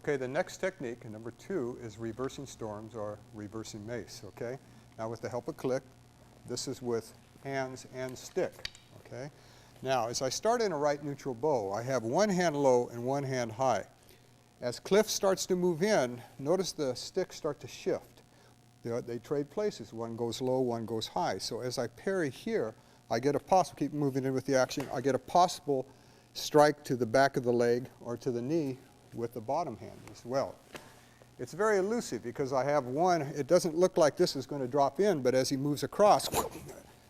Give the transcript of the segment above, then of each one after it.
Okay, the next technique, number 2, is reversing storms or reversing mace, okay? Now with the help of Cliff, this is with hands and stick, okay? Now, as I start in a right neutral bow, I have one hand low and one hand high. As Cliff starts to move in, notice the sticks start to shift. They trade places. One goes low, one goes high. So as I parry here, I get a possible, keep moving in with the action, I get a possible strike to the back of the leg or to the knee with the bottom hand as well. It's very elusive because I have one, it doesn't look like this is going to drop in, but as he moves across,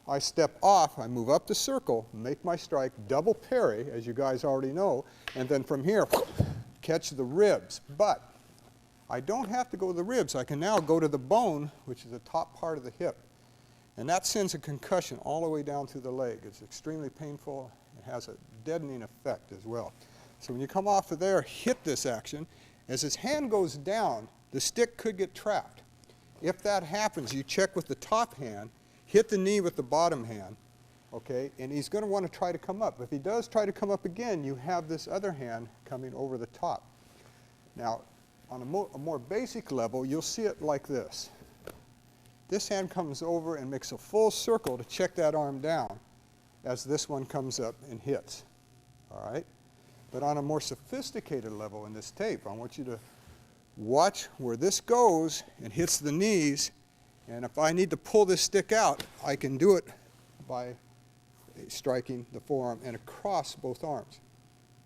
I step off, I move up the circle, make my strike, double parry, as you guys already know, and then from here, catch the ribs. But I don't have to go to the ribs. I can now go to the bone, which is the top part of the hip. And that sends a concussion all the way down through the leg. It's extremely painful. It has a deadening effect as well. So when you come off of there, hit this action. As his hand goes down, the stick could get trapped. If that happens, you check with the top hand, hit the knee with the bottom hand, okay, and he's going to want to try to come up. If he does try to come up again, you have this other hand coming over the top. Now, on a more basic level, you'll see it like this. This hand comes over and makes a full circle to check that arm down as this one comes up and hits, all right? But on a more sophisticated level in this tape, I want you to watch where this goes and hits the knees, and if I need to pull this stick out, I can do it by striking the forearm and across both arms.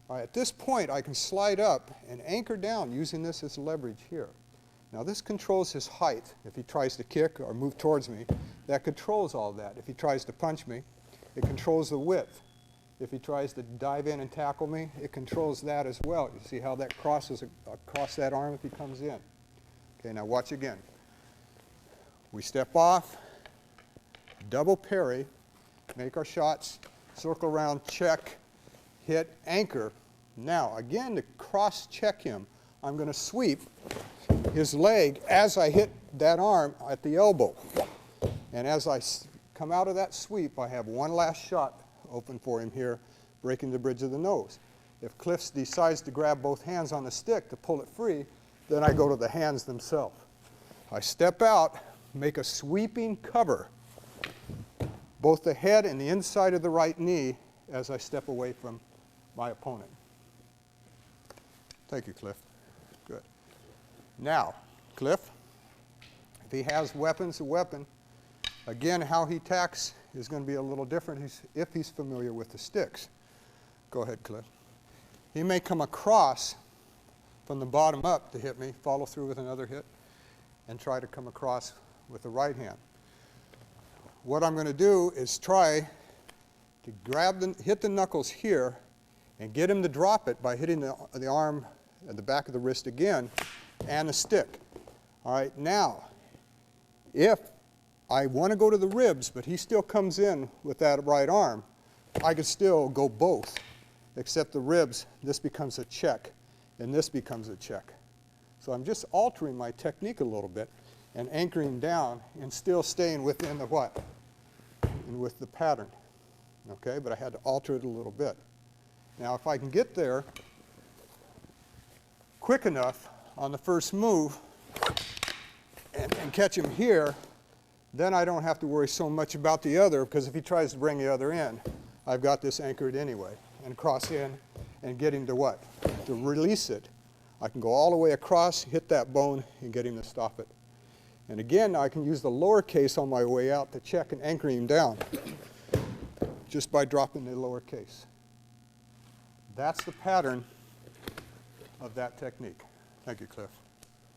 All right, at this point, I can slide up and anchor down using this as leverage here. Now this controls his height. If he tries to kick or move towards me, that controls all that. If he tries to punch me, it controls the width. If he tries to dive in and tackle me, it controls that as well. You see how that crosses across that arm if he comes in. Okay, now watch again. We step off, double parry, make our shots, circle around, check, hit, anchor. Now, again, to cross-check him, I'm going to sweep his leg as I hit that arm at the elbow. And as I come out of that sweep, I have one last shot open for him here, breaking the bridge of the nose. If Cliff decides to grab both hands on the stick to pull it free, then I go to the hands themselves. I step out, make a sweeping cover, both the head and the inside of the right knee as I step away from my opponent. Thank you, Cliff. Good. Now, Cliff, if he has weapons, a weapon, again, how he attacks is going to be a little different if he's familiar with the sticks. Go ahead, Cliff. He may come across from the bottom up to hit me, follow through with another hit, and try to come across with the right hand. What I'm going to do is try to hit the knuckles here and get him to drop it by hitting the arm at the back of the wrist again and the stick. All right, now, if I want to go to the ribs, but he still comes in with that right arm, I could still go both, except the ribs, this becomes a check, and this becomes a check. So I'm just altering my technique a little bit and anchoring down and still staying within the what? And with the pattern, okay? But I had to alter it a little bit. Now, if I can get there quick enough on the first move and catch him here, then I don't have to worry so much about the other, because if he tries to bring the other in, I've got this anchored anyway. And cross in and get him to what? To release it. I can go all the way across, hit that bone, and get him to stop it. And again, I can use the lower case on my way out to check and anchor him down just by dropping the lower case. That's the pattern of that technique. Thank you, Cliff.